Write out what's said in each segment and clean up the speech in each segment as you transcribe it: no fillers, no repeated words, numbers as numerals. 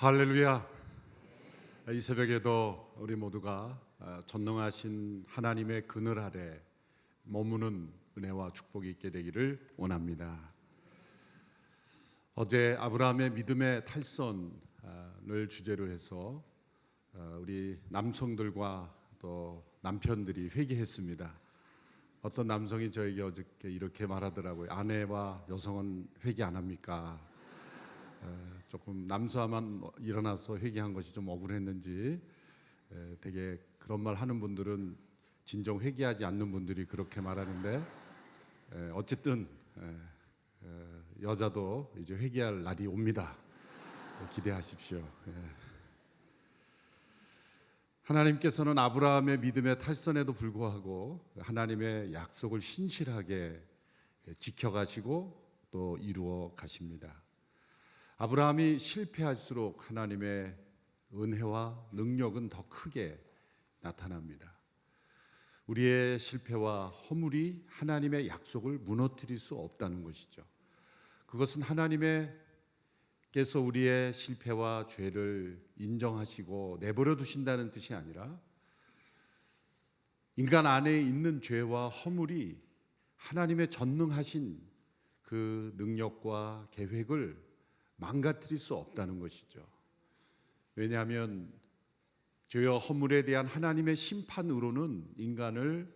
할렐루야. 이 새벽에도 우리 모두가 전능하신 하나님의 그늘 아래 머무는 은혜와 축복이 있게 되기를 원합니다. 어제 아브라함의 믿음의 탈선을 주제로 해서 우리 남성들과 또 남편들이 회개했습니다. 어떤 남성이 저에게 어저께 이렇게 말하더라고요. 아내와 여성은 회개 안 합니까? 조금 남자만 일어나서 회개한 것이 좀 억울했는지 되게 그런 말 하는 분들은 진정 회개하지 않는 분들이 그렇게 말하는데, 어쨌든 여자도 이제 회개할 날이 옵니다. 기대하십시오. 하나님께서는 아브라함의 믿음의 탈선에도 불구하고 하나님의 약속을 신실하게 지켜가시고 또 이루어 가십니다. 아브라함이 실패할수록 하나님의 은혜와 능력은 더 크게 나타납니다. 우리의 실패와 허물이 하나님의 약속을 무너뜨릴 수 없다는 것이죠. 그것은 하나님께서 우리의 실패와 죄를 인정하시고 내버려 두신다는 뜻이 아니라, 인간 안에 있는 죄와 허물이 하나님의 전능하신 그 능력과 계획을 망가뜨릴 수 없다는 것이죠. 왜냐하면 죄와 허물에 대한 하나님의 심판으로는 인간을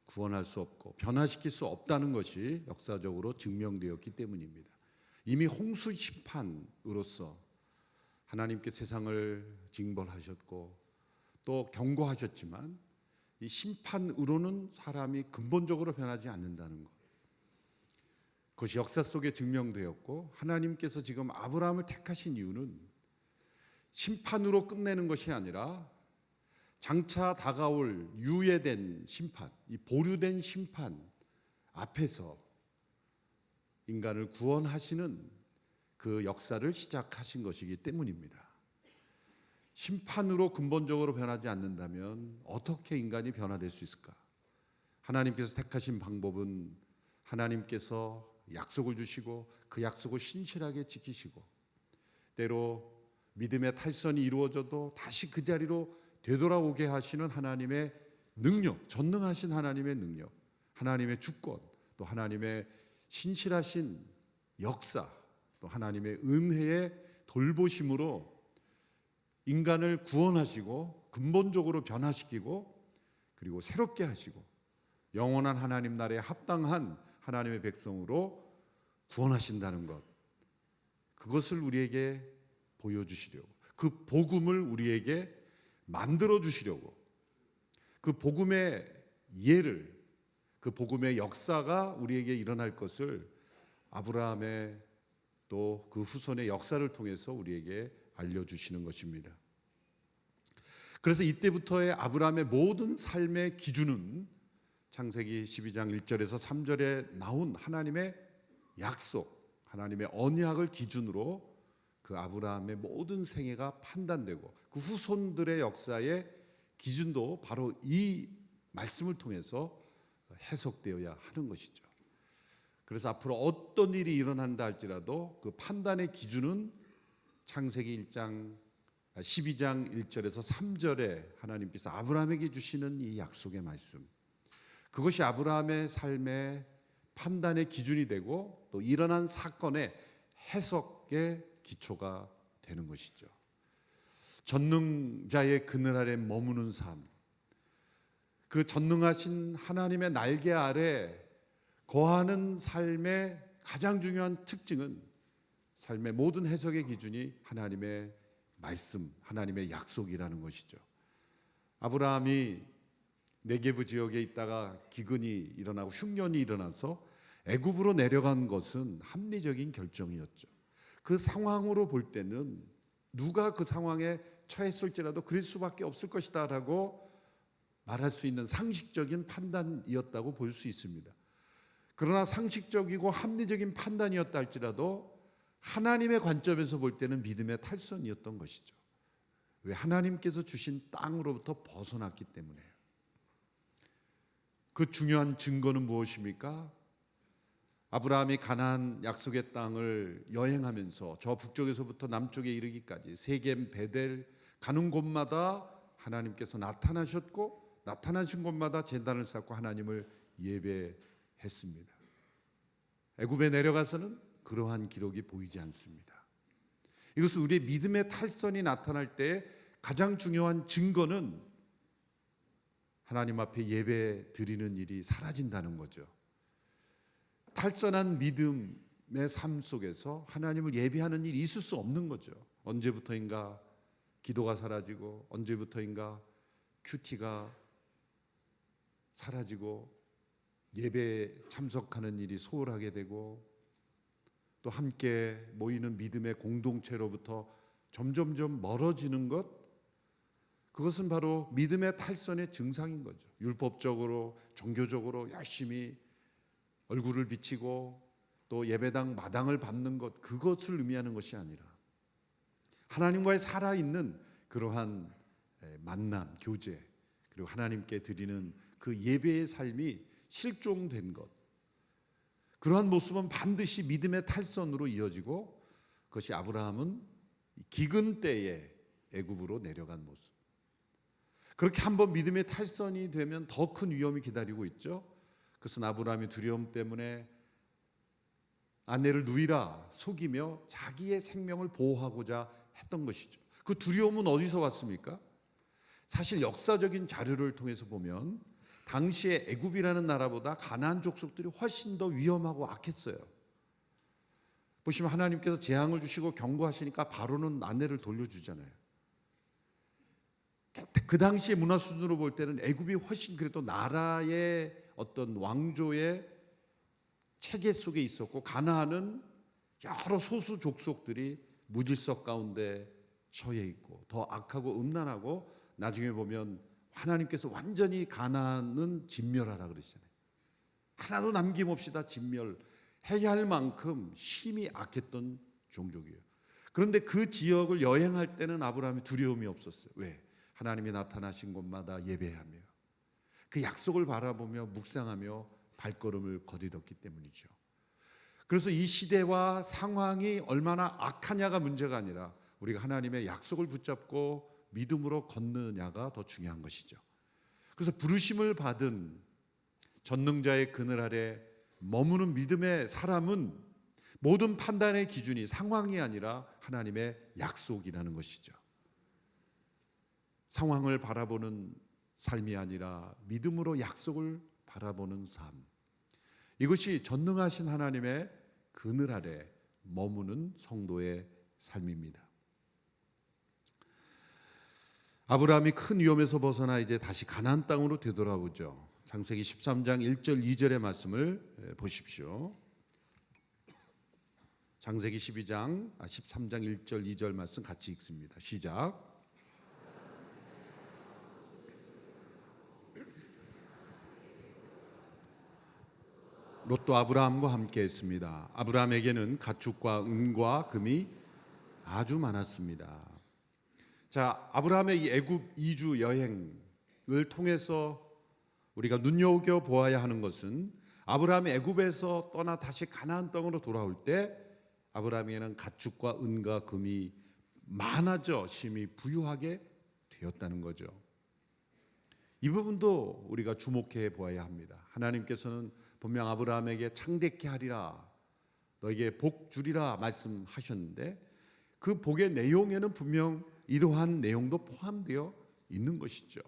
구원할 수 없고 변화시킬 수 없다는 것이 역사적으로 증명되었기 때문입니다. 이미 홍수 심판으로서 하나님께 세상을 징벌하셨고 또 경고하셨지만, 이 심판으로는 사람이 근본적으로 변하지 않는다는 것, 그것이 역사 속에 증명되었고, 하나님께서 지금 아브라함을 택하신 이유는 심판으로 끝내는 것이 아니라 장차 다가올 유예된 심판, 이 보류된 심판 앞에서 인간을 구원하시는 그 역사를 시작하신 것이기 때문입니다. 심판으로 근본적으로 변하지 않는다면 어떻게 인간이 변화될 수 있을까? 하나님께서 택하신 방법은 하나님께서 약속을 주시고 그 약속을 신실하게 지키시고, 때로 믿음의 탈선이 이루어져도 다시 그 자리로 되돌아오게 하시는 하나님의 능력, 전능하신 하나님의 능력, 하나님의 주권, 또 하나님의 신실하신 역사, 또 하나님의 은혜의 돌보심으로 인간을 구원하시고 근본적으로 변화시키고 그리고 새롭게 하시고 영원한 하나님 나라에 합당한 하나님의 백성으로 구원하신다는 것, 그것을 우리에게 보여주시려고, 그 복음을 우리에게 만들어 주시려고, 그 복음의 예를, 그 복음의 역사가 우리에게 일어날 것을 아브라함의 또 그 후손의 역사를 통해서 우리에게 알려주시는 것입니다. 그래서 이때부터의 아브라함의 모든 삶의 기준은 창세기 12장 1절에서 3절에 나온 하나님의 약속, 하나님의 언약을 기준으로 그 아브라함의 모든 생애가 판단되고, 그 후손들의 역사의 기준도 바로 이 말씀을 통해서 해석되어야 하는 것이죠. 그래서 앞으로 어떤 일이 일어난다 할지라도 그 판단의 기준은 창세기 12장 1절에서 3절에 하나님께서 아브라함에게 주시는 이 약속의 말씀, 그것이 아브라함의 삶의 판단의 기준이 되고 또 일어난 사건의 해석의 기초가 되는 것이죠. 전능자의 그늘 아래 머무는 삶, 그 전능하신 하나님의 날개 아래 거하는 삶의 가장 중요한 특징은, 삶의 모든 해석의 기준이 하나님의 말씀, 하나님의 약속이라는 것이죠. 아브라함이 네게브 지역에 있다가 기근이 일어나고 흉년이 일어나서 애굽으로 내려간 것은 합리적인 결정이었죠. 그 상황으로 볼 때는 누가 그 상황에 처했을지라도 그럴 수밖에 없을 것이다 라고 말할 수 있는 상식적인 판단이었다고 볼 수 있습니다. 그러나 상식적이고 합리적인 판단이었다 할지라도 하나님의 관점에서 볼 때는 믿음의 탈선이었던 것이죠. 왜? 하나님께서 주신 땅으로부터 벗어났기 때문에요. 그 중요한 증거는 무엇입니까? 아브라함이 가나안 약속의 땅을 여행하면서 저 북쪽에서부터 남쪽에 이르기까지 세겜, 베델 가는 곳마다 하나님께서 나타나셨고 나타나신 곳마다 제단을 쌓고 하나님을 예배했습니다. 애굽에 내려가서는 그러한 기록이 보이지 않습니다. 이것은 우리의 믿음의 탈선이 나타날 때 가장 중요한 증거는 하나님 앞에 예배 드리는 일이 사라진다는 거죠. 탈선한 믿음의 삶 속에서 하나님을 예배하는 일이 있을 수 없는 거죠. 언제부터인가 기도가 사라지고 언제부터인가 큐티가 사라지고 예배에 참석하는 일이 소홀하게 되고 또 함께 모이는 믿음의 공동체로부터 점점점 멀어지는 것, 그것은 바로 믿음의 탈선의 증상인 거죠. 율법적으로 종교적으로 열심히 얼굴을 비치고 또 예배당 마당을 밟는 것, 그것을 의미하는 것이 아니라 하나님과의 살아있는 그러한 만남, 교제, 그리고 하나님께 드리는 그 예배의 삶이 실종된 것, 그러한 모습은 반드시 믿음의 탈선으로 이어지고 그것이 아브라함은 기근 때에 애굽으로 내려간 모습. 그렇게 한번 믿음의 탈선이 되면 더 큰 위험이 기다리고 있죠. 그것은 아브라함이 두려움 때문에 아내를 누이라 속이며 자기의 생명을 보호하고자 했던 것이죠. 그 두려움은 어디서 왔습니까? 사실 역사적인 자료를 통해서 보면 당시에 애굽이라는 나라보다 가나안 족속들이 훨씬 더 위험하고 악했어요. 보시면 하나님께서 재앙을 주시고 경고하시니까 바로는 아내를 돌려주잖아요. 그 당시의 문화 수준으로 볼 때는 애굽이 훨씬 그래도 나라의 어떤 왕조의 체계 속에 있었고 가나안은 여러 소수 족속들이 무질서 가운데 처해 있고 더 악하고 음란하고 나중에 보면 하나님께서 완전히 가나안은 진멸하라 그러시잖아요. 하나도 남김없이 다 진멸해야 할 만큼 심히 악했던 종족이에요. 그런데 그 지역을 여행할 때는 아브라함이 두려움이 없었어요. 왜? 하나님이 나타나신 곳마다 예배하며 그 약속을 바라보며 묵상하며 발걸음을 거듭했기 때문이죠. 그래서 이 시대와 상황이 얼마나 악하냐가 문제가 아니라 우리가 하나님의 약속을 붙잡고 믿음으로 걷느냐가 더 중요한 것이죠. 그래서 부르심을 받은 전능자의 그늘 아래 머무는 믿음의 사람은 모든 판단의 기준이 상황이 아니라 하나님의 약속이라는 것이죠. 상황을 바라보는 삶이 아니라 믿음으로 약속을 바라보는 삶, 이것이 전능하신 하나님의 그늘 아래 머무는 성도의 삶입니다. 아브라함이 큰 위험에서 벗어나 이제 다시 가나안 땅으로 되돌아오죠. 창세기 13장 1절 2절의 말씀을 보십시오. 창세기 13장 1절 2절 말씀 같이 읽습니다. 시작. 롯도 아브라함과 함께 했습니다. 아브라함에게는 가축과 은과 금이 아주 많았습니다. 자, 아브라함의 이 애굽 이주 여행을 통해서 우리가 눈여겨보아야 하는 것은 아브라함이 애굽에서 떠나 다시 가나안 땅으로 돌아올 때 아브라함에게는 가축과 은과 금이 많아져 심히 부유하게 되었다는 거죠. 이 부분도 우리가 주목해 보아야 합니다. 하나님께서는 분명 아브라함에게 창대케 하리라, 너에게 복 주리라 말씀하셨는데 그 복의 내용에는 분명 이러한 내용도 포함되어 있는 것이죠.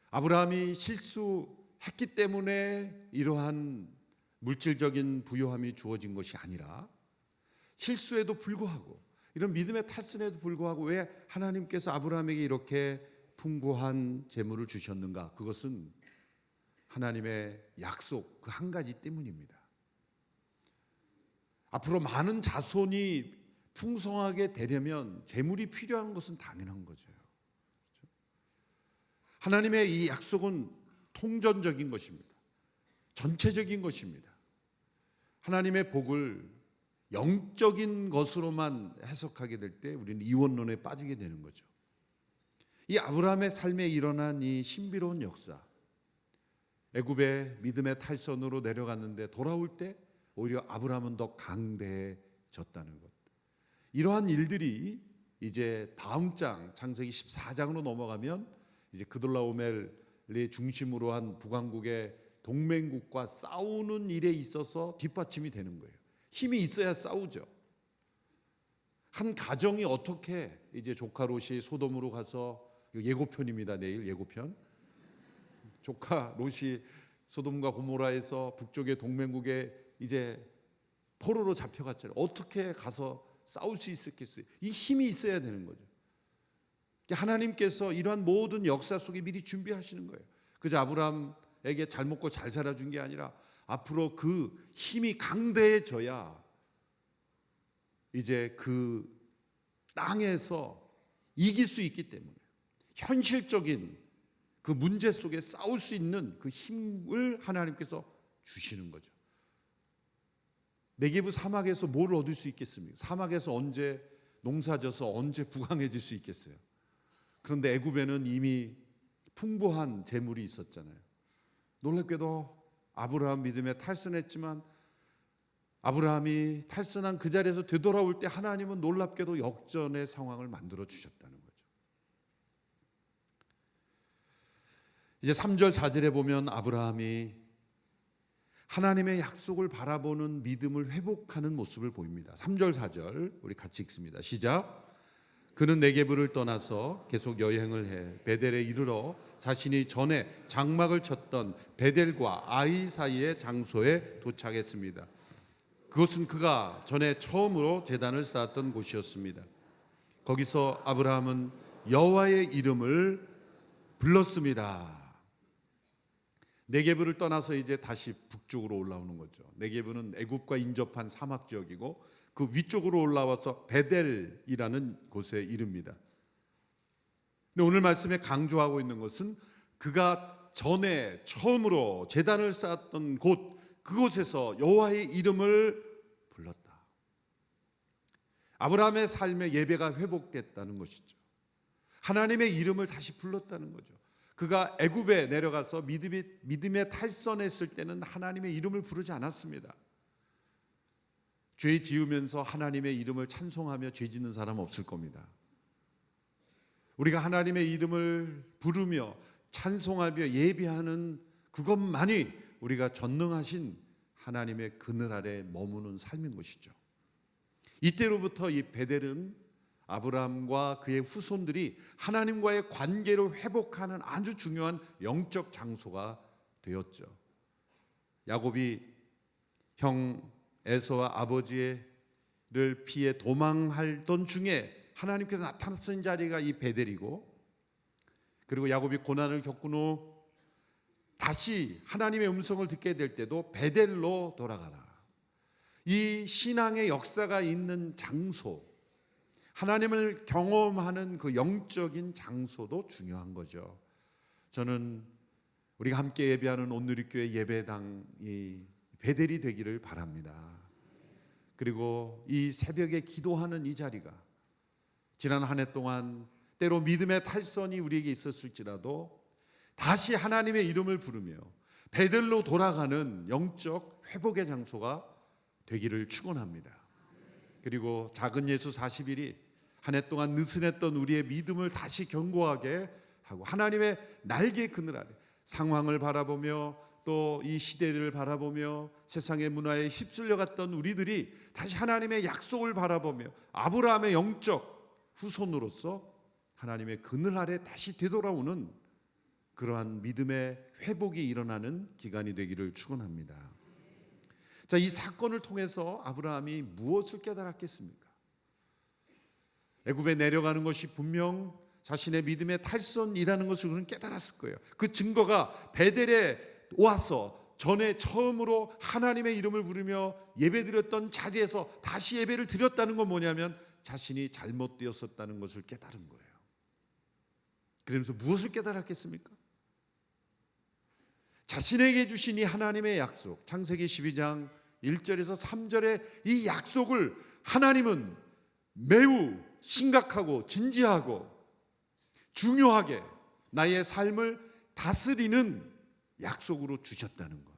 아브라함이 실수했기 때문에 이러한 물질적인 부유함이 주어진 것이 아니라 실수에도 불구하고 이런 믿음의 탈선에도 불구하고 왜 하나님께서 아브라함에게 이렇게 풍부한 재물을 주셨는가? 그것은 하나님의 약속 그 한 가지 때문입니다. 앞으로 많은 자손이 풍성하게 되려면 재물이 필요한 것은 당연한 거죠. 하나님의 이 약속은 통전적인 것입니다. 전체적인 것입니다. 하나님의 복을 영적인 것으로만 해석하게 될 때 우리는 이원론에 빠지게 되는 거죠. 이 아브라함의 삶에 일어난 이 신비로운 역사, 애굽의 믿음의 탈선으로 내려갔는데 돌아올 때 오히려 아브라함은 더 강대해졌다는 것. 이러한 일들이 이제 다음 장 창세기 14장으로 넘어가면 이제 그돌라오멜의 중심으로 한 북왕국의 동맹국과 싸우는 일에 있어서 뒷받침이 되는 거예요. 힘이 있어야 싸우죠. 한 가정이 어떻게 이제 조카 롯이 소돔으로 가서, 예고편입니다. 내일 예고편. 조카 롯이 소돔과 고모라에서 북쪽의 동맹국에 이제 포로로 잡혀갔잖아요. 어떻게 가서 싸울 수 있었겠어요? 이 힘이 있어야 되는 거죠. 하나님께서 이러한 모든 역사 속에 미리 준비하시는 거예요. 그저 아브라함에게 잘 먹고 잘 살아준 게 아니라 앞으로 그 힘이 강대해져야 이제 그 땅에서 이길 수 있기 때문에 현실적인 그 문제 속에 싸울 수 있는 그 힘을 하나님께서 주시는 거죠. 네게브 사막에서 뭘 얻을 수 있겠습니까? 사막에서 언제 농사져서 언제 부강해질 수 있겠어요? 그런데 애굽에는 이미 풍부한 재물이 있었잖아요. 놀랍게도 아브라함 믿음에 탈선했지만 아브라함이 탈선한 그 자리에서 되돌아올 때 하나님은 놀랍게도 역전의 상황을 만들어 주셨다는 거죠. 이제 3절 4절에 보면 아브라함이 하나님의 약속을 바라보는 믿음을 회복하는 모습을 보입니다. 3절 4절 우리 같이 읽습니다. 시작. 그는 네게브를 떠나서 계속 여행을 해 베델에 이르러 자신이 전에 장막을 쳤던 베델과 아이 사이의 장소에 도착했습니다. 그것은 그가 전에 처음으로 제단을 쌓았던 곳이었습니다. 거기서 아브라함은 여호와의 이름을 불렀습니다. 네게브를 떠나서 이제 다시 북쪽으로 올라오는 거죠. 네게브는 애굽과 인접한 사막 지역이고 그 위쪽으로 올라와서 베델이라는 곳에 이릅니다. 근데 오늘 말씀에 강조하고 있는 것은 그가 전에 처음으로 제단을 쌓았던 곳, 그곳에서 여호와의 이름을 불렀다. 아브라함의 삶의 예배가 회복됐다는 것이죠. 하나님의 이름을 다시 불렀다는 거죠. 그가 애굽에 내려가서 믿음에 탈선했을 때는 하나님의 이름을 부르지 않았습니다. 죄 지으면서 하나님의 이름을 찬송하며 죄 짓는 사람 없을 겁니다. 우리가 하나님의 이름을 부르며 찬송하며 예배하는 그것만이 우리가 전능하신 하나님의 그늘 아래 머무는 삶인 것이죠. 이때로부터 이 베델은 아브라함과 그의 후손들이 하나님과의 관계를 회복하는 아주 중요한 영적 장소가 되었죠. 야곱이 형 에서와 아버지를 피해 도망하던 중에 하나님께서 나타났던 자리가 이 베델이고, 그리고 야곱이 고난을 겪은 후 다시 하나님의 음성을 듣게 될 때도 베델로 돌아가라. 이 신앙의 역사가 있는 장소, 하나님을 경험하는 그 영적인 장소도 중요한 거죠. 저는 우리가 함께 예배하는 온누리교회 예배당이 베델이 되기를 바랍니다. 그리고 이 새벽에 기도하는 이 자리가 지난 한 해 동안 때로 믿음의 탈선이 우리에게 있었을지라도 다시 하나님의 이름을 부르며 베델로 돌아가는 영적 회복의 장소가 되기를 축원합니다. 그리고 작은 예수 40일이 한 해 동안 느슨했던 우리의 믿음을 다시 견고하게 하고 하나님의 날개 그늘 아래 상황을 바라보며 또 이 시대를 바라보며 세상의 문화에 휩쓸려 갔던 우리들이 다시 하나님의 약속을 바라보며 아브라함의 영적 후손으로서 하나님의 그늘 아래 다시 되돌아오는 그러한 믿음의 회복이 일어나는 기간이 되기를 축원합니다. 자, 이 사건을 통해서 아브라함이 무엇을 깨달았겠습니까? 애굽에 내려가는 것이 분명 자신의 믿음의 탈선이라는 것을 그는 깨달았을 거예요. 그 증거가 베델에 와서 전에 처음으로 하나님의 이름을 부르며 예배드렸던 자리에서 다시 예배를 드렸다는 건 뭐냐면 자신이 잘못되었었다는 것을 깨달은 거예요. 그러면서 무엇을 깨달았겠습니까? 자신에게 주신 이 하나님의 약속, 창세기 12장 1절에서 3절의 이 약속을 하나님은 매우 심각하고 진지하고 중요하게 나의 삶을 다스리는 약속으로 주셨다는 것,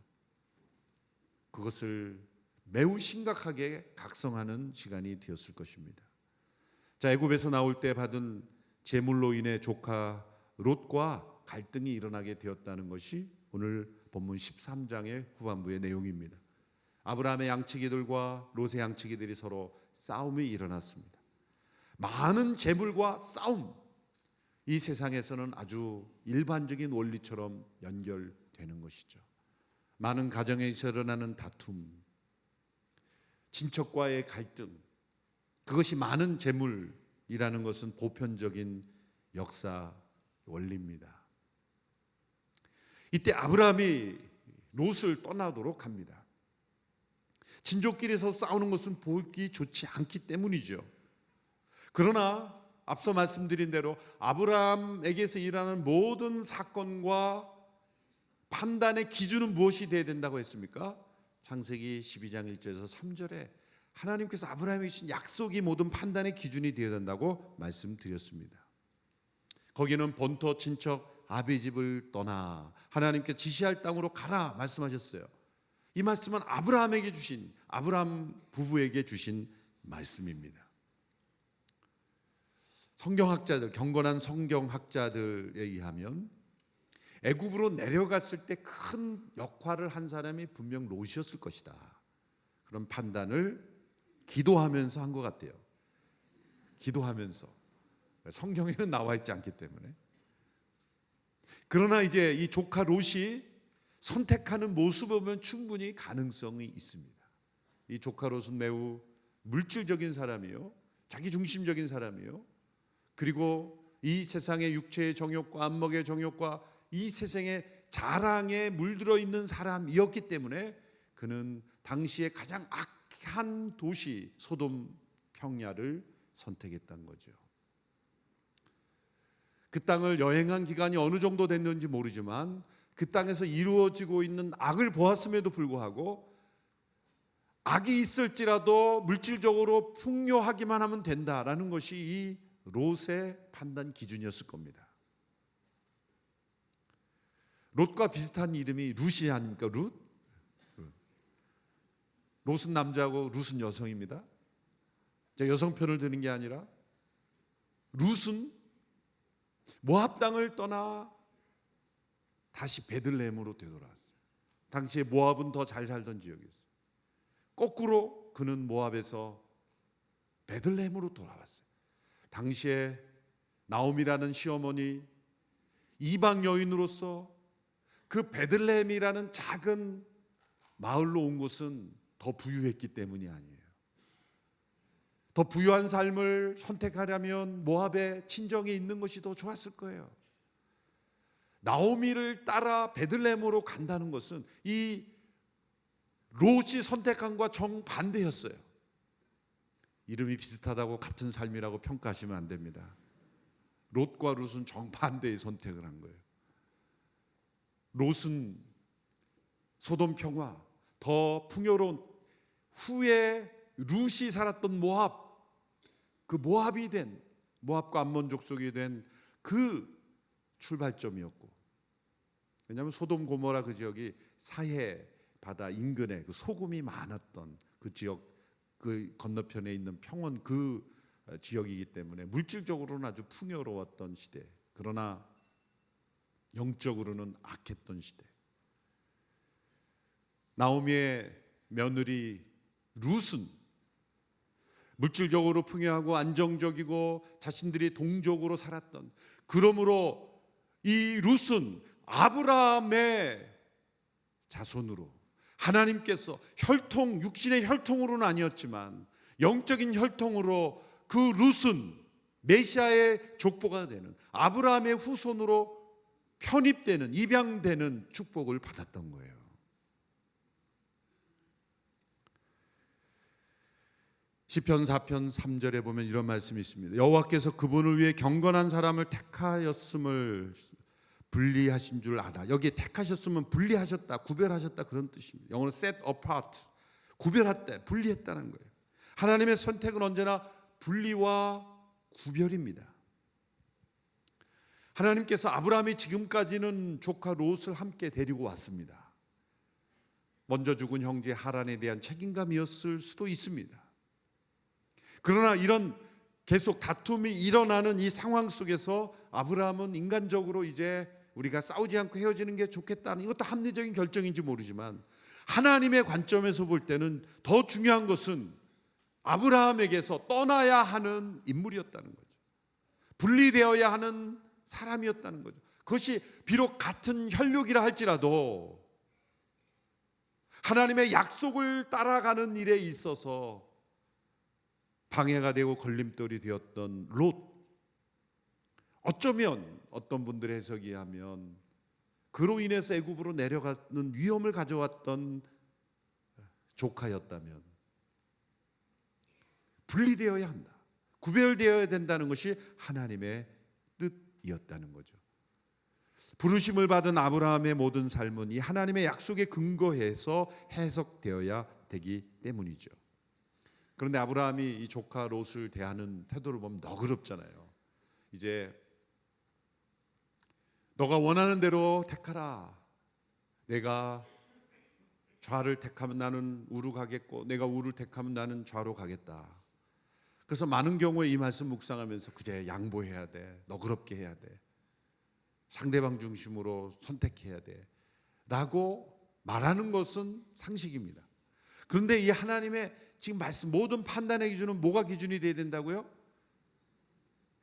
그것을 매우 심각하게 각성하는 시간이 되었을 것입니다. 자, 애굽에서 나올 때 받은 제물로 인해 조카 롯과 갈등이 일어나게 되었다는 것이 오늘 본문 13장의 후반부의 내용입니다. 아브라함의 양치기들과 롯의 양치기들이 서로 싸움이 일어났습니다. 많은 재물과 싸움, 이 세상에서는 아주 일반적인 원리처럼 연결되는 것이죠. 많은 가정에서 일어나는 다툼, 친척과의 갈등, 그것이 많은 재물이라는 것은 보편적인 역사 원리입니다. 이때 아브라함이 롯을 떠나도록 합니다. 친족끼리서 싸우는 것은 보기 좋지 않기 때문이죠. 그러나 앞서 말씀드린 대로 아브라함에게서 일어나는 모든 사건과 판단의 기준은 무엇이 되어야 된다고 했습니까? 창세기 12장 1절에서 3절에 하나님께서 아브라함에게 주신 약속이 모든 판단의 기준이 되어야 된다고 말씀드렸습니다. 거기는 본토 친척 아비 집을 떠나 하나님께 지시할 땅으로 가라 말씀하셨어요. 이 말씀은 아브라함에게 주신, 아브라함 부부에게 주신 말씀입니다. 성경학자들, 경건한 성경학자들에 의하면 애굽으로 내려갔을 때 큰 역할을 한 사람이 분명 롯이었을 것이다, 그런 판단을 기도하면서 한 것 같아요. 기도하면서. 성경에는 나와 있지 않기 때문에. 그러나 이제 이 조카 롯이 선택하는 모습을 보면 충분히 가능성이 있습니다. 이 조카 롯은 매우 물질적인 사람이요, 자기중심적인 사람이요, 그리고 이 세상의 육체의 정욕과 안목의 정욕과 이 세상의 자랑에 물들어 있는 사람이었기 때문에 그는 당시에 가장 악한 도시 소돔 평야를 선택했던 거죠. 그 땅을 여행한 기간이 어느 정도 됐는지 모르지만 그 땅에서 이루어지고 있는 악을 보았음에도 불구하고 악이 있을지라도 물질적으로 풍요하기만 하면 된다라는 것이 이 롯의 판단 기준이었을 겁니다. 롯과 비슷한 이름이 룻이 아닙니까? 룻? 롯은 남자고 룻은 여성입니다. 제가 여성 편을 드는 게 아니라 룻은 모압 땅을 떠나 다시 베들레헴으로 되돌아왔어요. 당시에 모압은 더 잘 살던 지역이었어요. 거꾸로 그는 모압에서 베들레헴으로 돌아왔어요. 당시에 나오미라는 시어머니 이방 여인으로서 그 베들레헴이라는 작은 마을로 온 곳은 더 부유했기 때문이 아니에요. 더 부유한 삶을 선택하려면 모압에 친정에 있는 것이 더 좋았을 거예요. 나오미를 따라 베들레헴으로 간다는 것은 이 롯이 선택한 것과 정반대였어요. 이름이 비슷하다고 같은 삶이라고 평가하시면 안 됩니다. 롯과 룻은 정반대의 선택을 한 거예요. 롯은 소돔 평화, 더 풍요로운 후에 룻이 살았던 모압, 그 모압이 된, 모압과 암몬 족속이 된 그 출발점이었고, 왜냐하면 소돔 고모라 그 지역이 사해 바다 인근에 그 소금이 많았던 그 지역, 그 건너편에 있는 평원 그 지역이기 때문에 물질적으로는 아주 풍요로웠던 시대, 그러나 영적으로는 악했던 시대. 나오미의 며느리 룻은 물질적으로 풍요하고 안정적이고 자신들이 동족으로 살았던, 그러므로 이 룻은 아브라함의 자손으로 하나님께서 혈통, 육신의 혈통으로는 아니었지만 영적인 혈통으로 그 룻은 메시아의 족보가 되는 아브라함의 후손으로 편입되는, 입양되는 축복을 받았던 거예요. 시편 4편 3절에 보면 이런 말씀이 있습니다. 여호와께서 그분을 위해 경건한 사람을 택하였음을 분리하신 줄 알아. 여기에 택하셨으면 분리하셨다, 구별하셨다 그런 뜻입니다. 영어로 set apart, 구별했다, 분리했다는 거예요. 하나님의 선택은 언제나 분리와 구별입니다. 하나님께서 아브라함이 지금까지는 조카 롯을 함께 데리고 왔습니다. 먼저 죽은 형제 하란에 대한 책임감이었을 수도 있습니다. 그러나 이런 계속 다툼이 일어나는 이 상황 속에서 아브라함은 인간적으로 이제 우리가 싸우지 않고 헤어지는 게 좋겠다는, 이것도 합리적인 결정인지 모르지만 하나님의 관점에서 볼 때는 더 중요한 것은 아브라함에게서 떠나야 하는 인물이었다는 거죠. 분리되어야 하는 사람이었다는 거죠. 그것이 비록 같은 혈육이라 할지라도 하나님의 약속을 따라가는 일에 있어서 방해가 되고 걸림돌이 되었던 롯, 어쩌면 어떤 분들의 해석에 의하면 그로 인해서 애굽으로 내려가는 위험을 가져왔던 조카였다면 분리되어야 한다, 구별되어야 된다는 것이 하나님의 뜻이었다는 거죠. 부르심을 받은 아브라함의 모든 삶은 이 하나님의 약속에 근거해서 해석되어야 되기 때문이죠. 그런데 아브라함이 이 조카 롯을 대하는 태도를 보면 너그럽잖아요. 이제 너가 원하는 대로 택하라. 내가 좌를 택하면 나는 우로 가겠고 내가 우를 택하면 나는 좌로 가겠다. 그래서 많은 경우에 이 말씀 묵상하면서 그제 양보해야 돼, 너그럽게 해야 돼, 상대방 중심으로 선택해야 돼 라고 말하는 것은 상식입니다. 그런데 이 하나님의 지금 말씀 모든 판단의 기준은 뭐가 기준이 돼야 된다고요?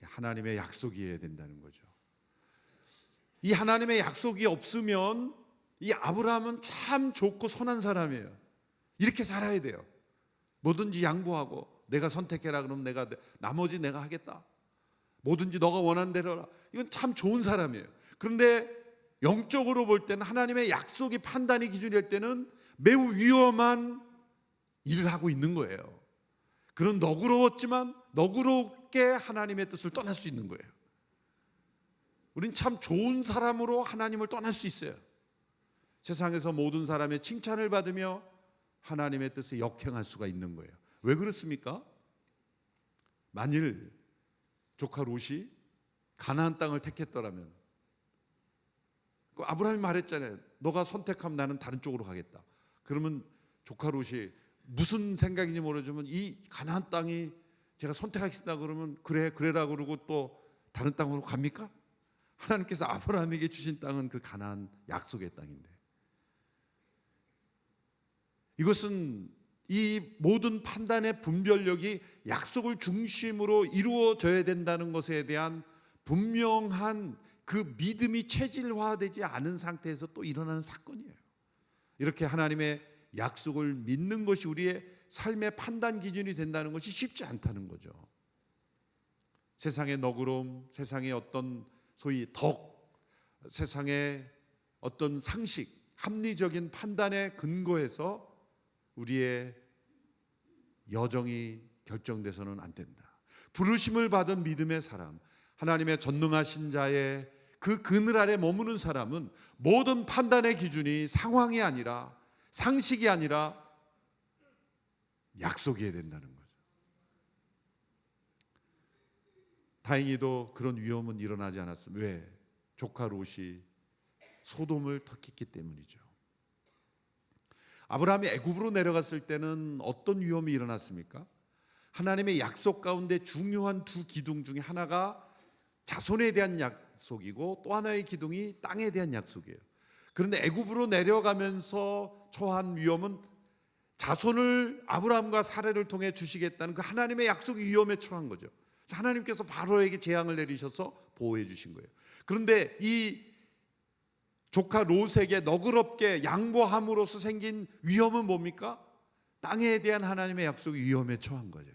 하나님의 약속이어야 된다는 거죠. 이 하나님의 약속이 없으면 이 아브라함은 참 좋고 선한 사람이에요. 이렇게 살아야 돼요. 뭐든지 양보하고 내가 선택해라 그러면 내가 나머지 내가 하겠다. 뭐든지 너가 원하는 대로 하라. 이건 참 좋은 사람이에요. 그런데 영적으로 볼 때는 하나님의 약속이 판단이 기준일 때는 매우 위험한 일을 하고 있는 거예요. 그런 너그러웠지만 너그럽게 하나님의 뜻을 떠날 수 있는 거예요. 우린 참 좋은 사람으로 하나님을 떠날 수 있어요. 세상에서 모든 사람의 칭찬을 받으며 하나님의 뜻에 역행할 수가 있는 거예요. 왜 그렇습니까? 만일 조카 롯이 가나안 땅을 택했더라면, 아브라함이 말했잖아요. 너가 선택하면 나는 다른 쪽으로 가겠다. 그러면 조카 롯이 무슨 생각인지 모르지만 이 가나안 땅이 제가 선택하겠다 그러면 그래라 그러고 또 다른 땅으로 갑니까? 하나님께서 아브라함에게 주신 땅은 그 가나안 약속의 땅인데, 이것은 이 모든 판단의 분별력이 약속을 중심으로 이루어져야 된다는 것에 대한 분명한 그 믿음이 체질화되지 않은 상태에서 또 일어나는 사건이에요. 이렇게 하나님의 약속을 믿는 것이 우리의 삶의 판단 기준이 된다는 것이 쉽지 않다는 거죠. 세상의 너그러움, 세상의 어떤 소위 덕, 세상의 어떤 상식, 합리적인 판단에 근거해서 우리의 여정이 결정돼서는 안 된다. 부르심을 받은 믿음의 사람, 하나님의 전능하신 자의 그 그늘 아래 머무는 사람은 모든 판단의 기준이 상황이 아니라, 상식이 아니라 약속이어야 된다는 거죠. 다행히도 그런 위험은 일어나지 않았습니다. 왜? 조카 롯이 소돔을 터키기 때문이죠. 아브라함이 애굽으로 내려갔을 때는 어떤 위험이 일어났습니까? 하나님의 약속 가운데 중요한 두 기둥 중에 하나가 자손에 대한 약속이고 또 하나의 기둥이 땅에 대한 약속이에요. 그런데 애굽으로 내려가면서 처한 위험은 자손을 아브라함과 사례를 통해 주시겠다는 그 하나님의 약속이 위험에 처한 거죠. 그래서 하나님께서 바로에게 재앙을 내리셔서 보호해 주신 거예요. 그런데 이 조카 롯에게 너그럽게 양보함으로써 생긴 위험은 뭡니까? 땅에 대한 하나님의 약속이 위험에 처한 거예요.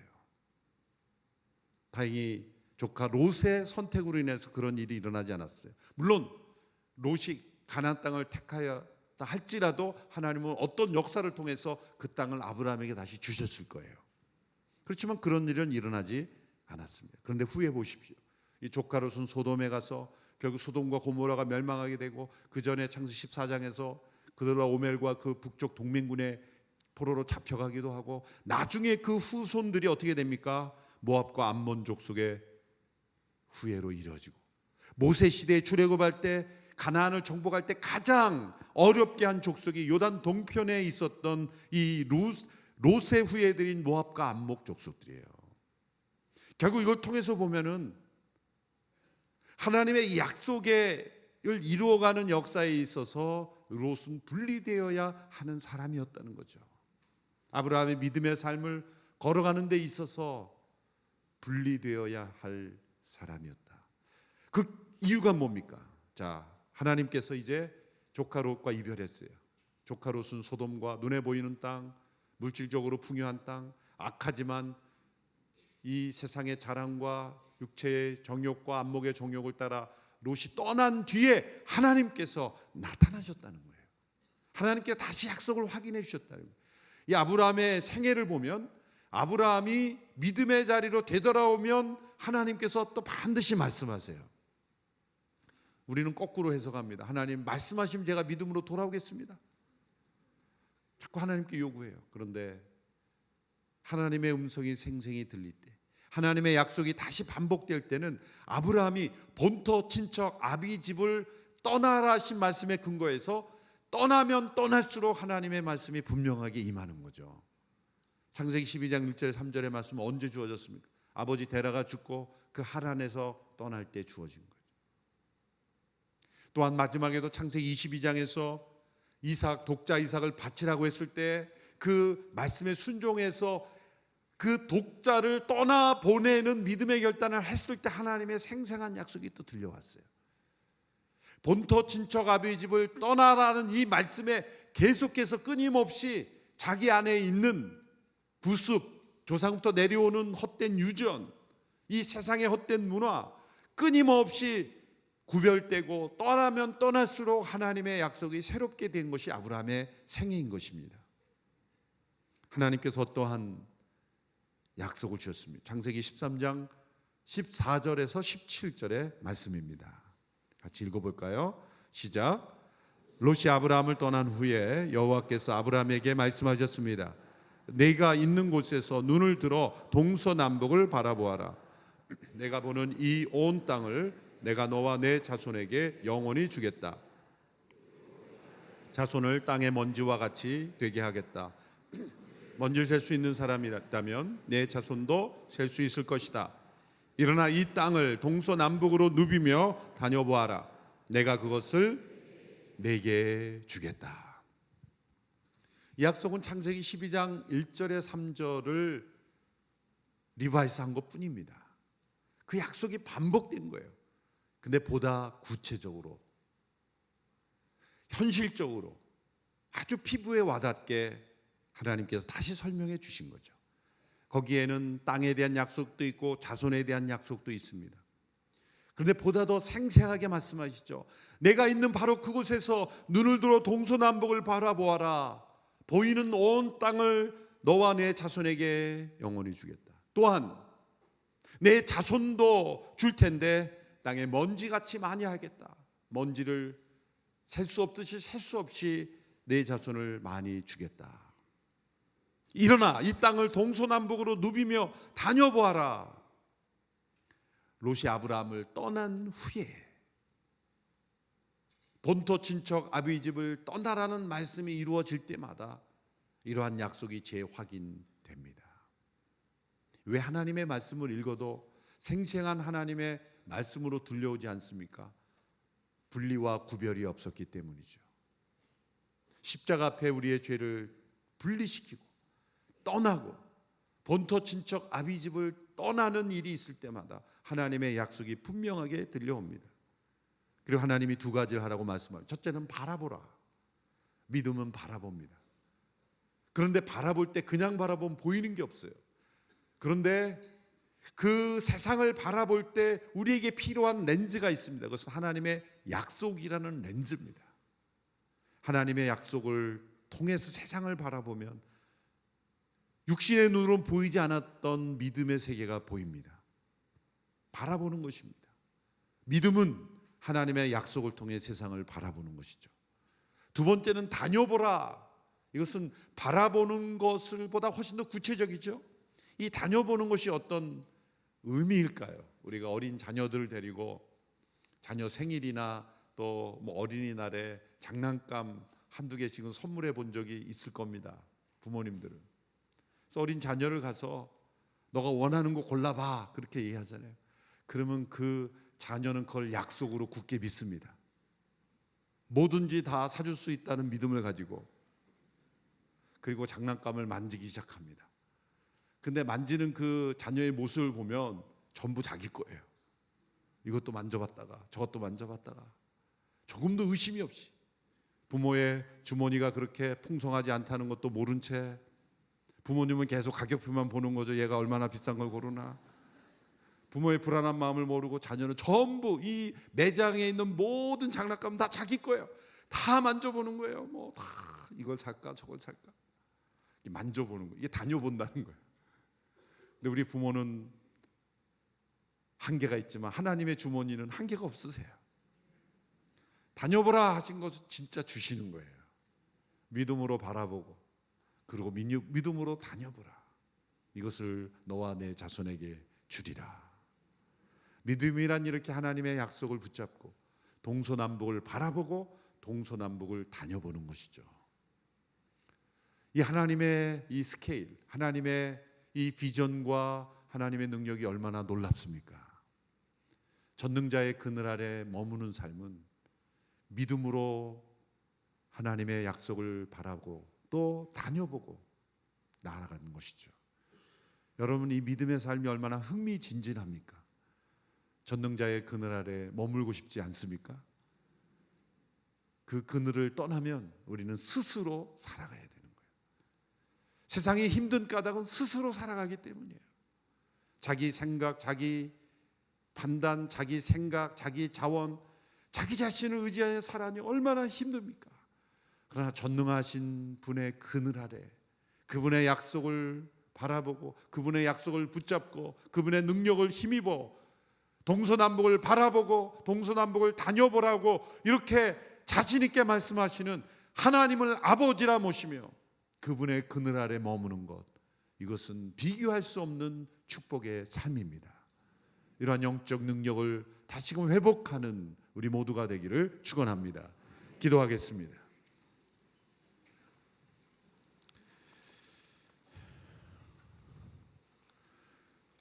다행히 조카 롯의 선택으로 인해서 그런 일이 일어나지 않았어요. 물론 롯이 가나안 땅을 택하였다 할지라도 하나님은 어떤 역사를 통해서 그 땅을 아브라함에게 다시 주셨을 거예요. 그렇지만 그런 일은 일어나지 않았습니다. 그런데 후에 보십시오. 이 조카 롯은 소돔에 가서 결국 소돔과 고모라가 멸망하게 되고, 그 전에 창세기 14장에서 그들과 오멜과 그 북쪽 동맹군의 포로로 잡혀가기도 하고, 나중에 그 후손들이 어떻게 됩니까? 모압과 암몬 족속의 후예로 이루어지고, 모세 시대에 출애굽할 때 가나안을 정복할 때 가장 어렵게 한 족속이 요단 동편에 있었던 이 롯의 후예들인 모압과 암몬 족속들이에요. 결국 이걸 통해서 보면은 하나님의 약속을 이루어가는 역사에 있어서 롯은 분리되어야 하는 사람이었다는 거죠. 아브라함의 믿음의 삶을 걸어가는 데 있어서 분리되어야 할 사람이었다. 그 이유가 뭡니까? 자, 하나님께서 이제 조카 롯과 이별했어요. 조카 롯은 소돔과 눈에 보이는 땅, 물질적으로 풍요한 땅, 악하지만 이 세상의 자랑과 육체의 정욕과 안목의 정욕을 따라 롯이 떠난 뒤에 하나님께서 나타나셨다는 거예요. 하나님께 다시 약속을 확인해 주셨다는 거예요. 이 아브라함의 생애를 보면 아브라함이 믿음의 자리로 되돌아오면 하나님께서 또 반드시 말씀하세요. 우리는 거꾸로 해석합니다. 하나님 말씀하시면 제가 믿음으로 돌아오겠습니다. 자꾸 하나님께 요구해요. 그런데 하나님의 음성이 생생히 들릴 때, 하나님의 약속이 다시 반복될 때는 아브라함이 본토 친척 아비 집을 떠나라 하신 말씀에 근거해서 떠나면 떠날수록 하나님의 말씀이 분명하게 임하는 거죠. 창세기 12장 1절 3절의 말씀은 언제 주어졌습니까? 아버지 데라가 죽고 그 하란에서 떠날 때 주어진 거예요. 또한 마지막에도 창세기 22장에서 이삭, 독자 이삭을 바치라고 했을 때 그 말씀에 순종해서 그 독자를 떠나 보내는 믿음의 결단을 했을 때 하나님의 생생한 약속이 또 들려왔어요. 본토 친척 아비 집을 떠나라는 이 말씀에 계속해서 끊임없이 자기 안에 있는 부습, 조상부터 내려오는 헛된 유전, 이 세상의 헛된 문화 끊임없이 구별되고 떠나면 떠날수록 하나님의 약속이 새롭게 된 것이 아브라함의 생애인 것입니다. 하나님께서 어떠한 약속을 주셨습니다. 창세기 13장 14절에서 17절의 말씀입니다. 같이 읽어볼까요? 시작. 롯이 아브라함을 떠난 후에 여호와께서 아브라함에게 말씀하셨습니다. 내가 있는 곳에서 눈을 들어 동서남북을 바라보아라. 내가 보는 이 온 땅을 내가 너와 내 자손에게 영원히 주겠다. 자손을 땅의 먼지와 같이 되게 하겠다. 먼지를 셀 수 있는 사람이 있다면 내 자손도 셀 수 있을 것이다. 일어나 이 땅을 동서남북으로 누비며 다녀보아라. 내가 그것을 내게 주겠다. 이 약속은 창세기 12장 1절에 3절을 리바이스한 것뿐입니다. 그 약속이 반복된 거예요. 근데 보다 구체적으로, 현실적으로 아주 피부에 와닿게 하나님께서 다시 설명해 주신 거죠. 거기에는 땅에 대한 약속도 있고 자손에 대한 약속도 있습니다. 그런데 보다 더 생생하게 말씀하시죠. 내가 있는 바로 그곳에서 눈을 들어 동서남북을 바라보아라. 보이는 온 땅을 너와 내 자손에게 영원히 주겠다. 또한 내 자손도 줄 텐데 땅에 먼지같이 많이 하겠다. 먼지를 셀 수 없듯이 셀 수 없이 내 자손을 많이 주겠다. 일어나 이 땅을 동서남북으로 누비며 다녀보아라. 롯이 아브라함을 떠난 후에 본토 친척 아비 집을 떠나라는 말씀이 이루어질 때마다 이러한 약속이 재확인됩니다. 왜 하나님의 말씀을 읽어도 생생한 하나님의 말씀으로 들려오지 않습니까? 분리와 구별이 없었기 때문이죠. 십자가 앞에 우리의 죄를 분리시키고 떠나고 본토 친척 아비 집을 떠나는 일이 있을 때마다 하나님의 약속이 분명하게 들려옵니다. 그리고 하나님이 두 가지를 하라고 말씀합니다. 첫째는 바라보라. 믿음은 바라봅니다. 그런데 바라볼 때 그냥 바라보면 보이는 게 없어요. 그런데 그 세상을 바라볼 때 우리에게 필요한 렌즈가 있습니다. 그것은 하나님의 약속이라는 렌즈입니다. 하나님의 약속을 통해서 세상을 바라보면 육신의 눈으로는 보이지 않았던 믿음의 세계가 보입니다. 바라보는 것입니다. 믿음은 하나님의 약속을 통해 세상을 바라보는 것이죠. 두 번째는 다녀보라. 이것은 바라보는 것을 보다 훨씬 더 구체적이죠. 이 다녀보는 것이 어떤 의미일까요? 우리가 어린 자녀들을 데리고 자녀 생일이나 또 뭐 어린이날에 장난감 한두 개씩은 선물해 본 적이 있을 겁니다. 부모님들은. 그래서 어린 자녀를 가서 너가 원하는 거 골라봐 그렇게 얘기하잖아요. 그러면 그 자녀는 그걸 약속으로 굳게 믿습니다. 뭐든지 다 사줄 수 있다는 믿음을 가지고, 그리고 장난감을 만지기 시작합니다. 근데 만지는 그 자녀의 모습을 보면 전부 자기 거예요. 이것도 만져봤다가 저것도 만져봤다가 조금도 의심이 없이, 부모의 주머니가 그렇게 풍성하지 않다는 것도 모른 채 부모님은 계속 가격표만 보는 거죠. 얘가 얼마나 비싼 걸 고르나. 부모의 불안한 마음을 모르고 자녀는 전부 이 매장에 있는 모든 장난감 다 자기 거예요. 다 만져보는 거예요. 뭐 다 이걸 살까 저걸 살까 만져보는 거예요. 이게 다녀본다는 거예요. 근데 우리 부모는 한계가 있지만 하나님의 주머니는 한계가 없으세요. 다녀보라 하신 것을 진짜 주시는 거예요. 믿음으로 바라보고, 그리고 믿음으로 다녀보라. 이것을 너와 내 자손에게 주리라. 믿음이란 이렇게 하나님의 약속을 붙잡고 동서남북을 바라보고 동서남북을 다녀보는 것이죠. 이 하나님의 이 스케일, 하나님의 이 비전과 하나님의 능력이 얼마나 놀랍습니까? 전능자의 그늘 아래 머무는 삶은 믿음으로 하나님의 약속을 바라고 또 다녀보고 나아가는 것이죠. 여러분, 이 믿음의 삶이 얼마나 흥미진진합니까? 전능자의 그늘 아래 머물고 싶지 않습니까? 그 그늘을 떠나면 우리는 스스로 살아가야 되는 거예요. 세상이 힘든 까닭은 스스로 살아가기 때문이에요. 자기 생각, 자기 판단, 자기 생각, 자기 자원, 자기 자신을 의지하여 살아니 얼마나 힘듭니까? 그러나 전능하신 분의 그늘 아래 그분의 약속을 바라보고 그분의 약속을 붙잡고 그분의 능력을 힘입어 동서남북을 바라보고 동서남북을 다녀보라고 이렇게 자신 있게 말씀하시는 하나님을 아버지라 모시며 그분의 그늘 아래 머무는 것, 이것은 비교할 수 없는 축복의 삶입니다. 이러한 영적 능력을 다시금 회복하는 우리 모두가 되기를 축원합니다. 기도하겠습니다.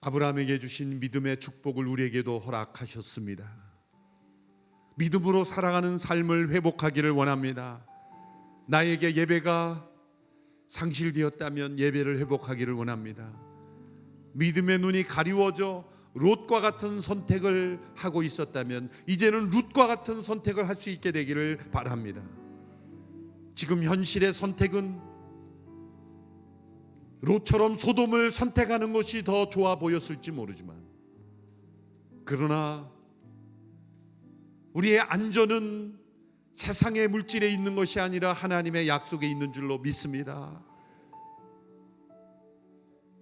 아브라함에게 주신 믿음의 축복을 우리에게도 허락하셨습니다. 믿음으로 살아가는 삶을 회복하기를 원합니다. 나에게 예배가 상실되었다면 예배를 회복하기를 원합니다. 믿음의 눈이 가리워져 롯과 같은 선택을 하고 있었다면 이제는 룻과 같은 선택을 할 수 있게 되기를 바랍니다. 지금 현실의 선택은 롯처럼 소돔을 선택하는 것이 더 좋아 보였을지 모르지만, 그러나 우리의 안전은 세상의 물질에 있는 것이 아니라 하나님의 약속에 있는 줄로 믿습니다.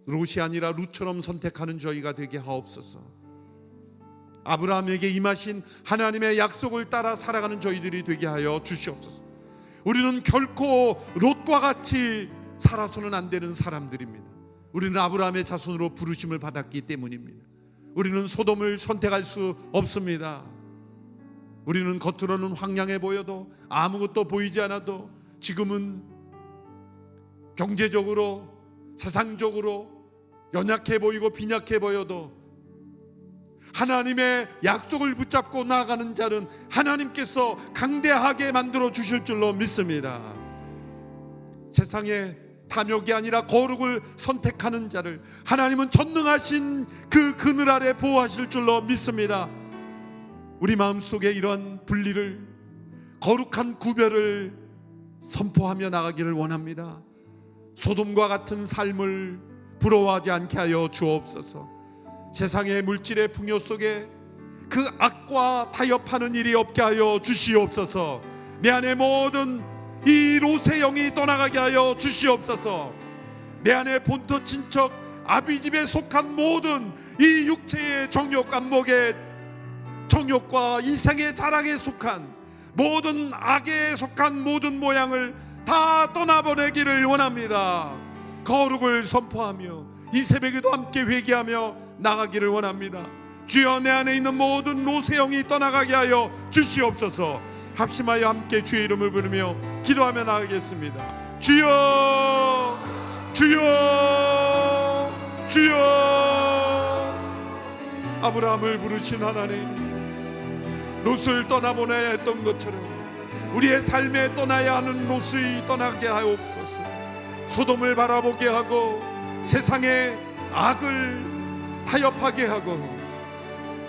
롯이 아니라 룻처럼 선택하는 저희가 되게 하옵소서. 아브라함에게 임하신 하나님의 약속을 따라 살아가는 저희들이 되게 하여 주시옵소서. 우리는 결코 롯과 같이 살아서는 안 되는 사람들입니다. 우리는 아브라함의 자손으로 부르심을 받았기 때문입니다. 우리는 소돔을 선택할 수 없습니다. 우리는 겉으로는 황량해 보여도, 아무것도 보이지 않아도, 지금은 경제적으로 세상적으로 연약해 보이고 빈약해 보여도 하나님의 약속을 붙잡고 나아가는 자는 하나님께서 강대하게 만들어 주실 줄로 믿습니다. 세상에 탐욕이 아니라 거룩을 선택하는 자를 하나님은 전능하신 그 그늘 아래 보호하실 줄로 믿습니다. 우리 마음속에 이런 분리를, 거룩한 구별을 선포하며 나가기를 원합니다. 소돔과 같은 삶을 부러워하지 않게 하여 주옵소서. 세상의 물질의 풍요 속에 그 악과 타협하는 일이 없게 하여 주시옵소서. 내 안에 모든 이 롯의 영이 떠나가게 하여 주시옵소서. 내 안에 본토 친척 아비집에 속한 모든 이 육체의 정욕, 안목의 정욕과 이생의 자랑에 속한 모든 악에 속한 모든 모양을 다 떠나보내기를 원합니다. 거룩을 선포하며 이 새벽에도 함께 회개하며 나가기를 원합니다. 주여 내 안에 있는 모든 노세형이 떠나가게 하여 주시옵소서. 합심하여 함께 주의 이름을 부르며 기도하며 나가겠습니다. 주여 주여 주여. 아브라함을 부르신 하나님, 롯을 떠나보내야 했던 것처럼 우리의 삶에 떠나야 하는 롯이 떠나게 하옵소서. 소돔을 바라보게 하고 세상의 악을 타협하게 하고